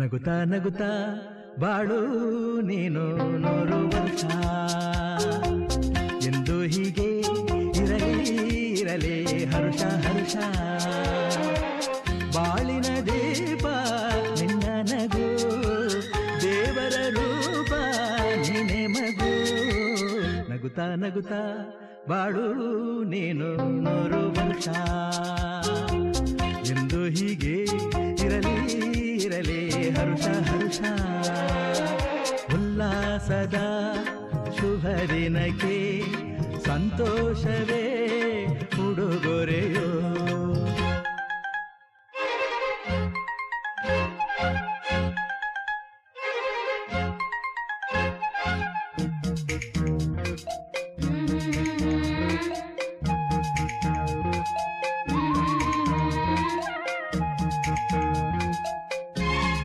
ನಗುತ್ತಾ ನಗುತ್ತಾ ಬಾಳು ನೀನು 100 ವರ್ಷ ಎಂದು ಹೀಗೆ ಇರಲಿ ಇರಲಿ ಹರುಷ ಹರುಷ ಬಾಳಿನ ದೀಪ ನಿನ್ನ ನಗು ದೇವರ ರೂಪ ನೀನೆ ಮಗು ನಗುತ್ತಾ ನಗುತ್ತಾ ಬಾಳು ನೀನು 100 ವರ್ಷ ಎಂದು ಹೀಗೆ ಇರಲಿ ಇರಲಿ ಹರುಷ ಹರುಷ ಉಲ್ಲಾಸದ ಶುಭ ದಿನಕ್ಕೆ ಸಂತೋಷವೇ ಉಡುಗೊರೆಯೋ